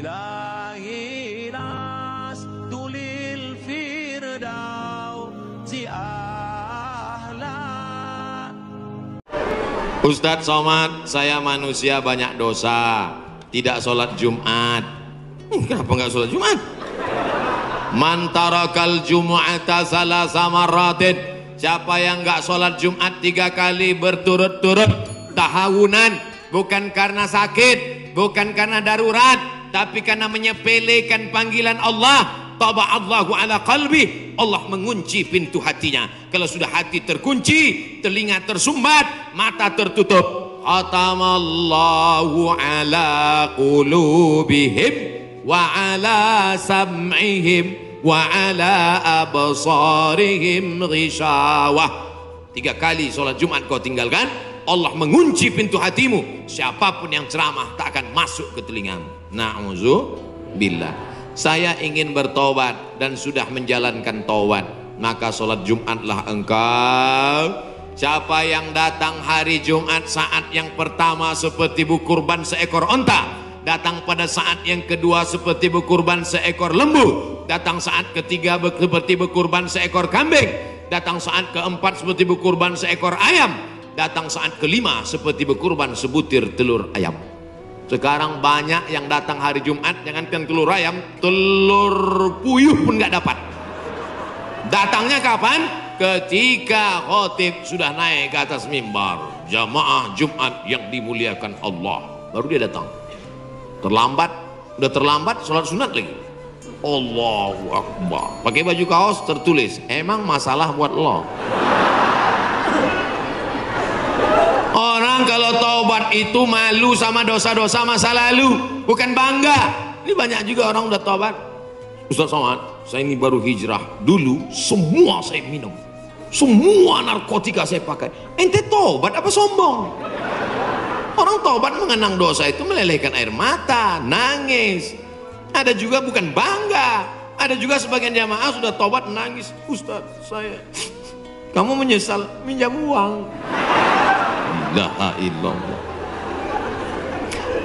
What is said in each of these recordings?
إلهي لست للفردوس أهلا. Ustadz Somad, saya manusia banyak dosa, tidak sholat Jumat. Kenapa nggak sholat Jumat? Man tarakal jumu'ata salasa marratin, siapa yang nggak sholat Jumat 3 kali berturut-turut tahawunan, bukan karena sakit, bukan karena darurat, tapi karena menyepelekan panggilan Allah, taba'allahu ala qalbi, Allah mengunci pintu hatinya. Kalau sudah hati terkunci, telinga tersumbat, mata tertutup, khatamallahu ala qulubihim wa ala sam'ihim wa ala absarihim ghishawah. 3 kali sholat Jumat kau tinggalkan, Allah mengunci pintu hatimu. Siapapun yang ceramah tak akan masuk ke telingamu. Na'udzubillah. Saya ingin bertobat dan sudah menjalankan taubat, maka sholat Jumatlah engkau. Siapa yang datang hari Jumat saat yang pertama seperti berkurban seekor onta, datang pada saat yang kedua seperti berkurban seekor lembu, datang saat ketiga seperti berkurban seekor kambing, datang saat keempat seperti berkurban seekor ayam, datang saat kelima seperti berkurban sebutir telur ayam. Sekarang banyak yang datang hari Jumat, jangankan telur ayam, telur puyuh pun nggak dapat. Datangnya kapan? Ketika khotib sudah naik ke atas mimbar, jamaah Jumat yang dimuliakan Allah, baru dia datang. Terlambat, udah terlambat sholat sunat lagi. Allahu Akbar. Pakai baju kaos tertulis, emang masalah buat lo. Orang kalau taubat itu malu sama dosa-dosa masa lalu, bukan bangga. Ini banyak juga orang udah taubat. Ustaz Somad, saya ini baru hijrah. Dulu semua saya minum, semua narkotika saya pakai. Ente taubat apa sombong? Orang taubat mengenang dosa itu melelehkan air mata, nangis. Ada juga bukan bangga. Ada juga sebagian jamaah sudah taubat nangis. Ustaz, saya, kamu menyesal minjam uang. La ilallah.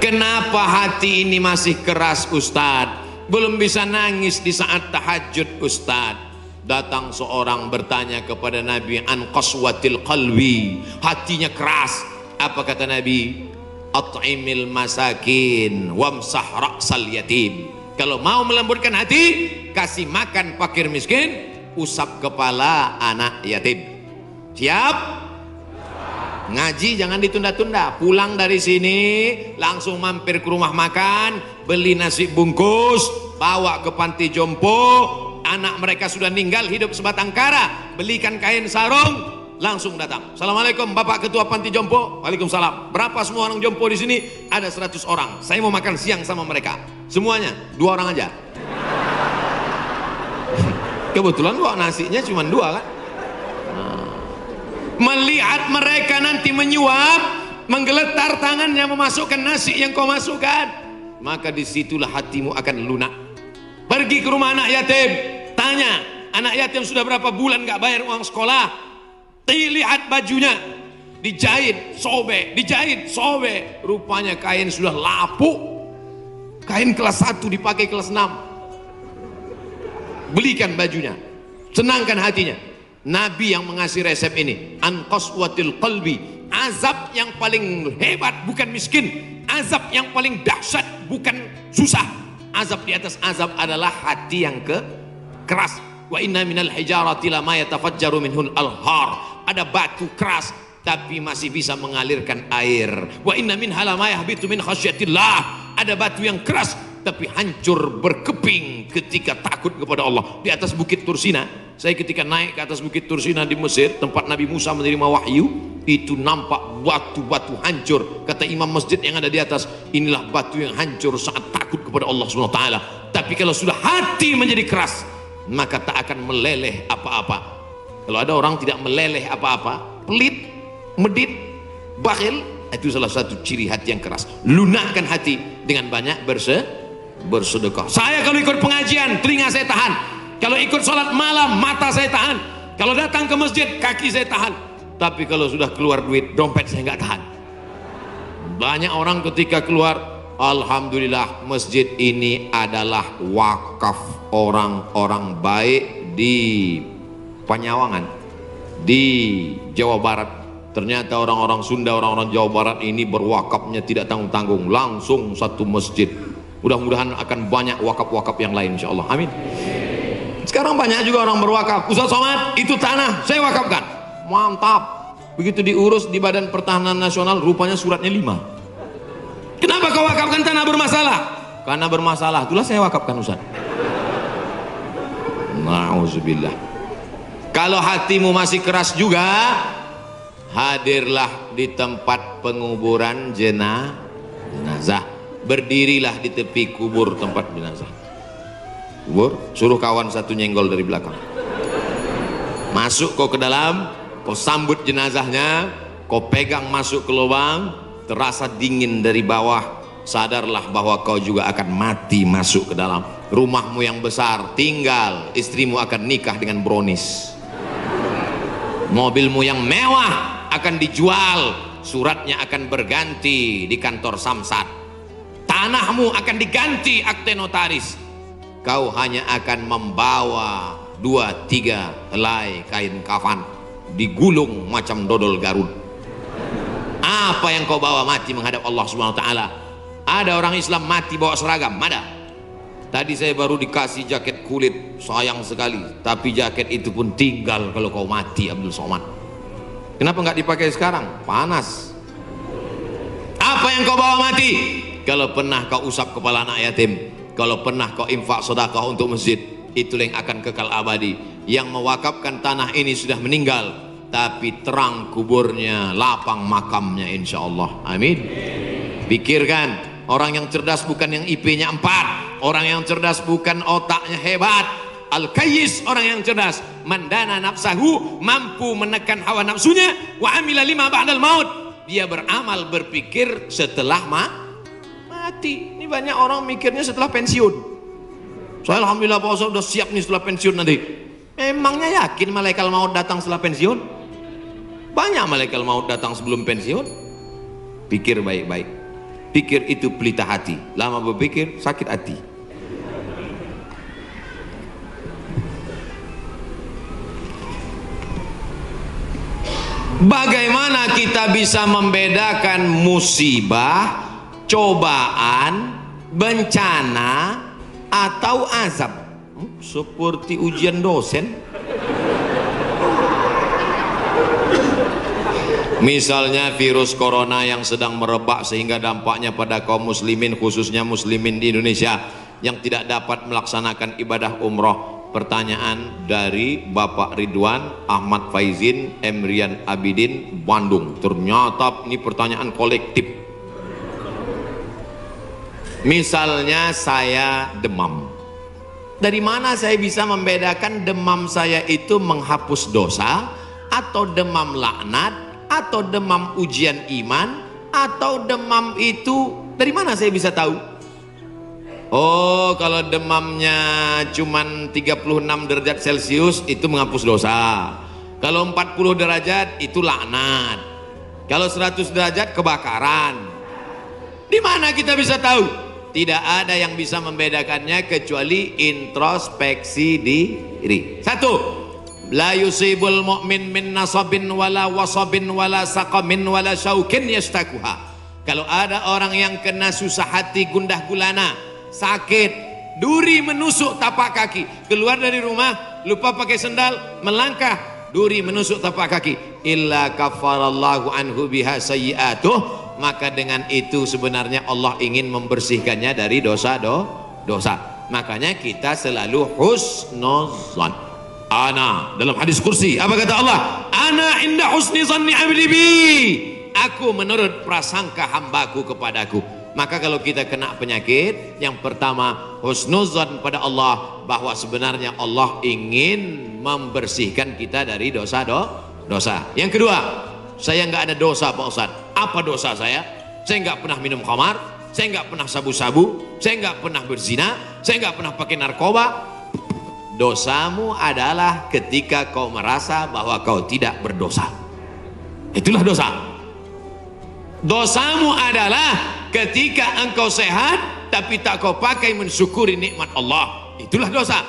Kenapa hati ini masih keras Ustaz? Belum bisa nangis di saat tahajud Ustaz. Datang seorang bertanya kepada Nabi an qaswatil qalbi, hatinya keras. Apa kata Nabi? At'imil masakin wamsah ra'sal yatim. Kalau mau melembutkan hati, kasih makan fakir miskin, usap kepala anak yatim. Siap? Ngaji jangan ditunda-tunda. Pulang dari sini langsung mampir ke rumah makan, beli nasi bungkus, bawa ke panti jompo. Anak mereka sudah meninggal, hidup sebatang kara, belikan kain sarung, langsung datang. Assalamualaikum Bapak Ketua Panti Jompo. Waalaikumsalam. Berapa semua orang jompo di sini? Ada 100 orang. Saya mau makan siang sama mereka. Semuanya 2 orang aja. Kebetulan kok nasinya cuma 2 kan. Melihat mereka nanti menyuap, menggeletar tangannya memasukkan nasi yang kau masukkan, maka disitulah hatimu akan lunak. Pergi ke rumah anak yatim, tanya anak yatim sudah berapa bulan gak bayar uang sekolah. Lihat bajunya, dijahit sobek, dijahit sobek, rupanya kain sudah lapuk. Kain kelas 1 dipakai kelas 6. Belikan bajunya, senangkan hatinya. Nabi yang mengasih resep ini, an qaswatil qalbi. Azab yang paling hebat bukan miskin, azab yang paling dahsyat bukan susah. Azab di atas azab adalah hati yang keras. Wa inna minal hijarati lama yatafajjaru minhul alhar. Ada batu keras tapi masih bisa mengalirkan air. Wa inna minha lama yahbitu min khasyatillah. Ada batu yang keras tapi hancur berkeping ketika takut kepada Allah. Di atas bukit Tursina, saya ketika naik ke atas bukit Tursina di Mesir, tempat Nabi Musa menerima wahyu, itu nampak batu-batu hancur. Kata imam masjid yang ada di atas, inilah batu yang hancur saat takut kepada Allah SWT. Tapi kalau sudah hati menjadi keras, maka tak akan meleleh apa-apa. Kalau ada orang tidak meleleh apa-apa, pelit, medit, bakhil, itu salah satu ciri hati yang keras. Lunakkan hati dengan banyak bersedekah. Saya kalau ikut pengajian, telinga saya tahan. Kalau ikut sholat malam, mata saya tahan. Kalau datang ke masjid, kaki saya tahan. Tapi kalau sudah keluar duit, dompet saya nggak tahan. Banyak orang ketika keluar Alhamdulillah masjid ini adalah wakaf orang-orang baik di Panyawangan, di Jawa Barat. Ternyata orang-orang Sunda, orang-orang Jawa Barat ini berwakafnya tidak tanggung-tanggung, langsung satu masjid. Mudah-mudahan akan banyak wakaf-wakaf yang lain insyaallah. Amin. Sekarang banyak juga orang berwakaf. Ustaz Somad, itu tanah saya wakafkan. Mantap. Begitu diurus di Badan Pertahanan Nasional, rupanya suratnya 5. Kenapa kau wakafkan tanah bermasalah? Karena bermasalah, itulah saya wakafkan Ustaz. Nauzubillah. Kalau hatimu masih keras juga, hadirlah di tempat penguburan jenazah. Berdirilah di tepi kubur tempat jenazah. Kubur, suruh kawan satu nyenggol dari belakang. Masuk kau ke dalam, kau sambut jenazahnya, kau pegang masuk ke lubang. Terasa dingin dari bawah, sadarlah bahwa kau juga akan mati masuk ke dalam. Rumahmu yang besar tinggal, istrimu akan nikah dengan brownies. Mobilmu yang mewah akan dijual, suratnya akan berganti di kantor Samsat. Tanahmu akan diganti akte notaris. Kau hanya akan membawa 2-3 helai kain kafan, digulung macam dodol Garut. Apa yang kau bawa mati menghadap Allah Subhanahu wa taala? Ada orang Islam mati bawa seragam, ada. Tadi saya baru dikasih jaket kulit, sayang sekali, tapi jaket itu pun tinggal kalau kau mati Abdul Somad. Kenapa nggak dipakai sekarang? Panas. Apa yang kau bawa mati? Kalau pernah kau usap kepala anak yatim, kalau pernah kau infak sedekah untuk masjid, itulah yang akan kekal abadi. Yang mewakafkan tanah ini sudah meninggal, tapi terang kuburnya, lapang makamnya insyaallah. Amin. Pikirkan, orang yang cerdas bukan yang IP-nya 4, orang yang cerdas bukan otaknya hebat. Al-Kayyis, orang yang cerdas, mandana nafsahu, mampu menekan hawa nafsunya, wa amila lima ba'dal maut, dia beramal berpikir setelah mati. Ini banyak orang mikirnya setelah pensiun. Saya alhamdulillah Pak Ustaz udah siap nih setelah pensiun nanti. Memangnya yakin malaikat maut datang setelah pensiun? Banyak malaikat maut datang sebelum pensiun. Pikir baik-baik. Pikir itu pelita hati. Lama berpikir sakit hati. Bagaimana kita bisa membedakan musibah, cobaan, bencana, atau azab? Seperti ujian dosen. Misalnya virus corona yang sedang merebak sehingga dampaknya pada kaum muslimin, khususnya muslimin di Indonesia yang tidak dapat melaksanakan ibadah umroh. Pertanyaan dari Bapak Ridwan Ahmad Faizin Emrian Abidin Bandung. Ternyata ini pertanyaan kolektif. Misalnya saya demam, dari mana saya bisa membedakan demam saya itu menghapus dosa, atau demam laknat, atau demam ujian iman, atau demam itu dari mana saya bisa tahu? Oh, kalau demamnya cuman 36 derajat Celcius itu menghapus dosa. Kalau 40 derajat itu laknat. Kalau 100 derajat kebakaran. Di mana kita bisa tahu? Tidak ada yang bisa membedakannya kecuali introspeksi diri. Satu, la yusibul mu'min min nasabin wala wasabin wala saqamin wala syaukin yastakuha. Kalau ada orang yang kena susah hati, gundah gulana, sakit, duri menusuk tapak kaki, keluar dari rumah lupa pakai sendal, melangkah, duri menusuk tapak kaki, illa kafarallahu anhu biha sayyi'atuh, maka dengan itu sebenarnya Allah ingin membersihkannya dari dosa. Makanya kita selalu husnuzan. Ana, dalam hadis kursi apa kata Allah? Ana inda husni zanni abdi bi, aku menurut prasangka hambaku kepadaku. Maka kalau kita kena penyakit, yang pertama husnuzan pada Allah, bahwa sebenarnya Allah ingin membersihkan kita dari dosa. Yang kedua, saya nggak ada dosa Pak Ustaz. Apa dosa saya? Saya nggak pernah minum khamar, saya nggak pernah sabu-sabu, saya nggak pernah berzina, saya nggak pernah pakai narkoba. Dosamu adalah ketika kau merasa bahwa kau tidak berdosa. Itulah dosa. Dosamu adalah ketika engkau sehat tapi tak kau pakai mensyukuri nikmat Allah, itulah dosa.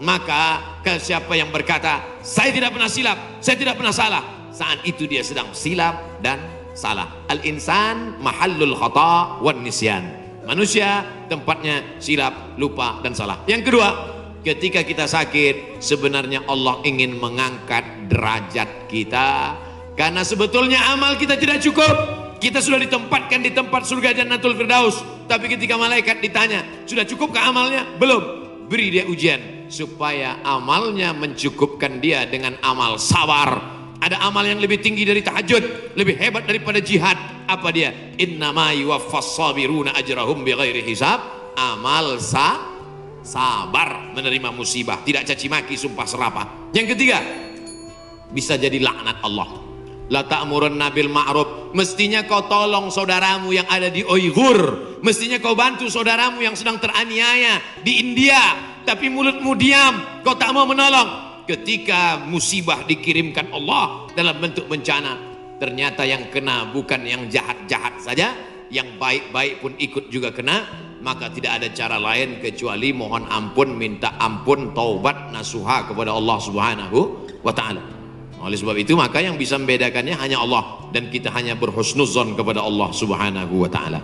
Maka ke siapa yang berkata saya tidak pernah silap, saya tidak pernah salah, saat itu dia sedang silap dan salah. Al-insan mahallul khata' wan nisyan. Manusia tempatnya silap, lupa dan salah. Yang kedua, ketika kita sakit, sebenarnya Allah ingin mengangkat derajat kita, karena sebetulnya amal kita tidak cukup. Kita sudah ditempatkan di tempat surga Jannatul Firdaus, tapi ketika malaikat ditanya, sudah cukupkah amalnya? Belum. Beri dia ujian supaya amalnya mencukupkan dia dengan amal sabar. Ada amal yang lebih tinggi dari tahajud, lebih hebat daripada jihad. Apa dia? Innama yuwaffas sabiruna ajrahum bighairi hisab. Amal sabar, menerima musibah, tidak caci maki, sumpah serapah. Yang ketiga, bisa jadi laknat Allah. La ta'murunna bil ma'ruf. Mestinya kau tolong saudaramu yang ada di Uighur, mestinya kau bantu saudaramu yang sedang teraniaya di India, tapi mulutmu diam, kau tak mau menolong. Ketika musibah dikirimkan Allah dalam bentuk bencana, ternyata yang kena bukan yang jahat-jahat saja, yang baik-baik pun ikut juga kena. Maka tidak ada cara lain kecuali mohon ampun, minta ampun, taubat, nasuha kepada Allah Subhanahu wa ta'ala. Oleh sebab itu maka yang bisa membedakannya hanya Allah, dan kita hanya berhusnuzon kepada Allah Subhanahu wa ta'ala.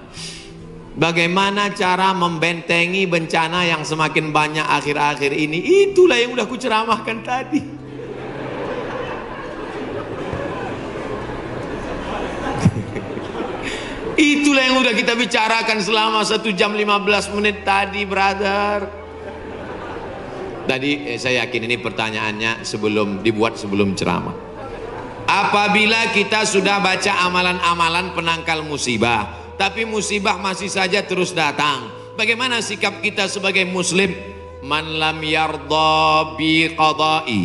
Bagaimana cara membentengi bencana yang semakin banyak akhir-akhir ini? Itulah yang udah kuceramahkan tadi. Itulah yang udah kita bicarakan selama 1 jam 15 menit tadi, brother. Tadi saya yakin ini pertanyaannya sebelum ceramah. Apabila kita sudah baca amalan-amalan penangkal musibah, tapi musibah masih saja terus datang, bagaimana sikap kita sebagai muslim? Man lam yardha bi qada'i,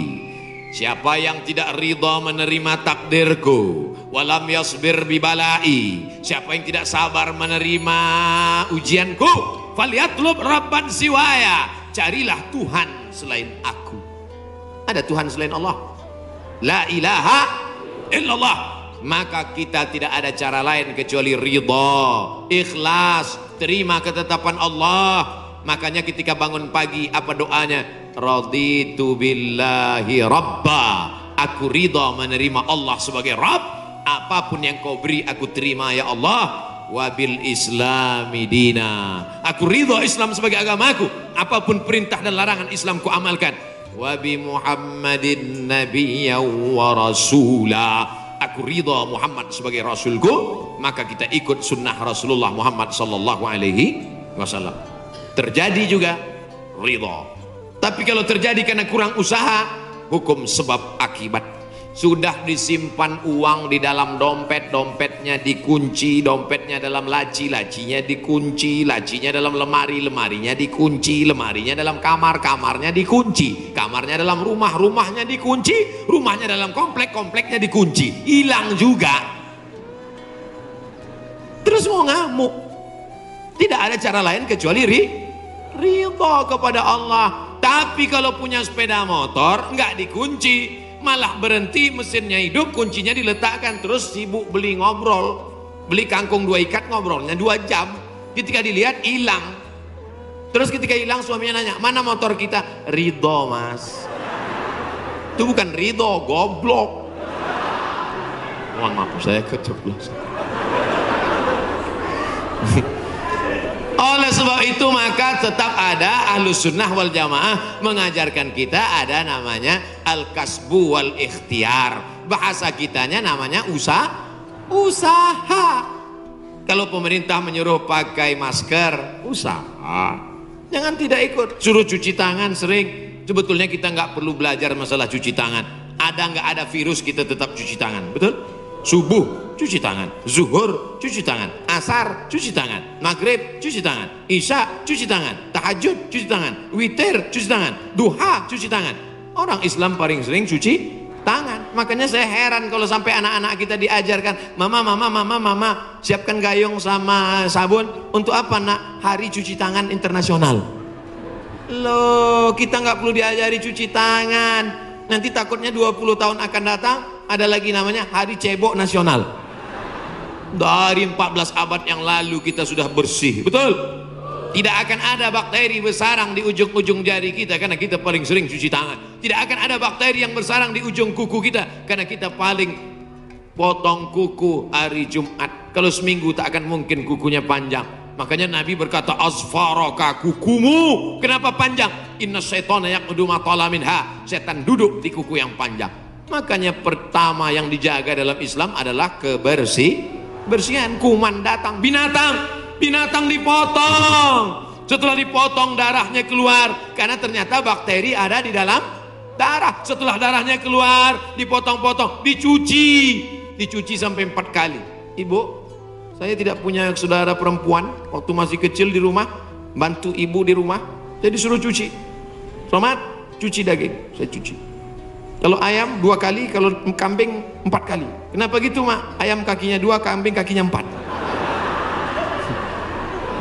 siapa yang tidak ridha menerima takdirku, walam yasbir bi balai, siapa yang tidak sabar menerima ujianku, falyatlub rabban siwaya, carilah Tuhan selain aku. Ada Tuhan selain Allah? La ilaha illallah. Maka kita tidak ada cara lain kecuali ridha, ikhlas, terima ketetapan Allah. Makanya ketika bangun pagi apa doanya? Raditu billahi rabba, aku ridha menerima Allah sebagai Rabb. Apapun yang kau beri aku terima ya Allah. Wabil islami dina, aku ridha Islam sebagai agamaku. Apapun perintah dan larangan Islam ku amalkan. Wabi Muhammadin nabiyya wa rasula, aku ridha Muhammad sebagai rasulku, maka kita ikut sunnah Rasulullah Muhammad sallallahu alaihi wasallam. Terjadi juga ridha. Tapi kalau terjadi karena kurang usaha, hukum sebab akibat. Sudah disimpan uang di dalam dompet, dompetnya dikunci, dompetnya dalam laci, lacinya dikunci, lacinya dalam lemari, lemarinya dikunci, lemarinya dalam kamar, kamarnya dikunci, kamarnya dalam rumah, rumahnya dikunci, rumahnya dalam komplek, kompleknya dikunci, hilang juga. Terus mau ngamuk. Tidak ada cara lain kecuali ridha kepada Allah. Tapi kalau punya sepeda motor nggak dikunci, malah berhenti, mesinnya hidup, kuncinya diletakkan, terus sibuk beli ngobrol, beli kangkung 2 ikat, ngobrolnya 2 jam. Ketika dilihat hilang. Terus ketika hilang suaminya nanya, mana motor kita? Ridho mas. Itu bukan ridho, goblok. Mohon maaf saya keceplosan. Oleh sebab itu maka tetap ada Ahlus Sunnah wal Jamaah mengajarkan kita ada namanya al-kasbu wal ikhtiar. Bahasa kitanya namanya usaha. Kalau pemerintah menyuruh pakai masker, usaha. Jangan tidak ikut. Suruh cuci tangan sering. Sebetulnya kita nggak perlu belajar masalah cuci tangan. Ada nggak ada virus kita tetap cuci tangan, betul? Subuh cuci tangan, zuhur cuci tangan, asar cuci tangan, maghrib cuci tangan, isya cuci tangan, tahajud cuci tangan, witir cuci tangan, duha cuci tangan. Orang Islam paling sering cuci tangan. Makanya saya heran kalau sampai anak-anak kita diajarkan, mama siapkan gayung sama sabun. Untuk apa nak? Hari cuci tangan internasional. Loh, kita nggak perlu diajari cuci tangan. Nanti takutnya 20 tahun akan datang ada lagi namanya hari cebok nasional. Dari 14 abad yang lalu kita sudah bersih, betul? Tidak akan ada bakteri bersarang di ujung-ujung jari kita karena kita paling sering cuci tangan. Tidak akan ada bakteri yang bersarang di ujung kuku kita karena kita paling potong kuku hari Jumat. Kalau seminggu tak akan mungkin kukunya panjang. Makanya Nabi berkata, asfaraka, kukumu kenapa panjang? Inna syaitana yaqudu ma tala minha. Setan duduk di kuku yang panjang. Makanya pertama yang dijaga dalam Islam adalah kebersihan. Kuman datang, binatang dipotong. Setelah dipotong darahnya keluar karena ternyata bakteri ada di dalam darah. Setelah darahnya keluar dipotong-potong, dicuci sampai 4 kali. Ibu, saya tidak punya saudara perempuan. Waktu masih kecil di rumah, bantu ibu di rumah, saya disuruh cuci. Selamat, cuci daging, saya cuci. Kalau ayam 2 kali, kalau kambing 4 kali. Kenapa gitu, Mak? Ayam kakinya 2, kambing kakinya 4.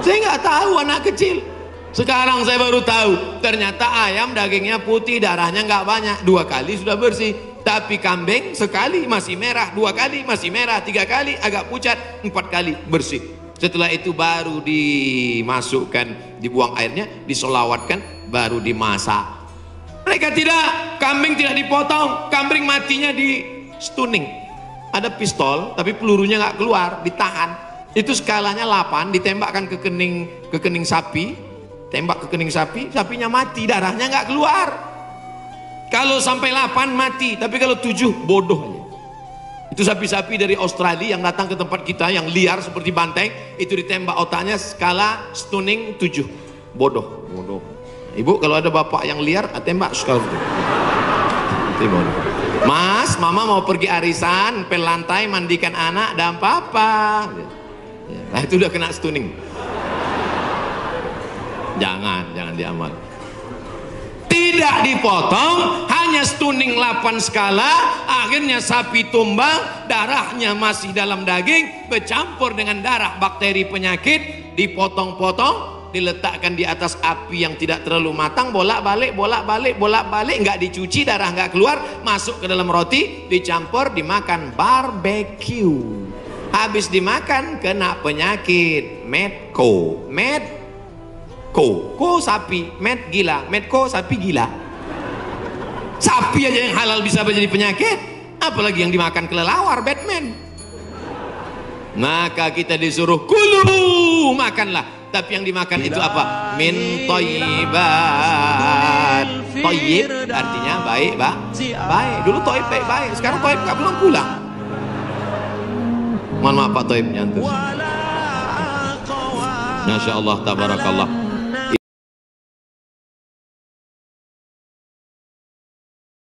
Saya nggak tahu, anak kecil. Sekarang saya baru tahu, ternyata ayam dagingnya putih, darahnya nggak banyak. 2 kali sudah bersih. Tapi kambing sekali masih merah, 2 kali masih merah, 3 kali agak pucat, 4 kali bersih. Setelah itu baru dimasukkan, dibuang airnya, disolawatkan, baru dimasak. Mereka tidak, kambing tidak dipotong, kambing matinya di stunning. Ada pistol, tapi pelurunya nggak keluar, ditahan. Itu skalanya 8, ditembakkan ke kening sapi, tembak ke kening sapi, sapinya mati, darahnya nggak keluar. Kalau sampai 8 mati, tapi kalau 7 bodoh aja. Itu sapi-sapi dari Australia yang datang ke tempat kita yang liar seperti banteng, itu ditembak otaknya skala stunning 7. Bodoh. Ibu kalau ada bapak yang liar, tembak skala itu bodoh. Mas, mama mau pergi arisan, pel lantai, mandikan anak, dan papa. Nah itu udah kena stunning. Jangan diamal. Tidak dipotong, hanya stunning 8 skala, akhirnya sapi tumbang, darahnya masih dalam daging, bercampur dengan darah bakteri penyakit, dipotong-potong, diletakkan di atas api yang tidak terlalu matang, bolak-balik, nggak dicuci, darah nggak keluar, masuk ke dalam roti, dicampur, dimakan, barbecue. Habis dimakan, kena penyakit, medco. Ko sapi, med gila, medco sapi gila. Sapi aja yang halal bisa menjadi penyakit, apalagi yang dimakan kelelawar, Batman. Maka kita disuruh kulu, makanlah. Tapi yang dimakan itu apa? Min thayyibat. Thayyib artinya baik, baik. Dulu thayyib baik, sekarang thayyib nggak pulang. Mohon maaf Pak Thayyib nyantur. Masya Allah, tabarakallah.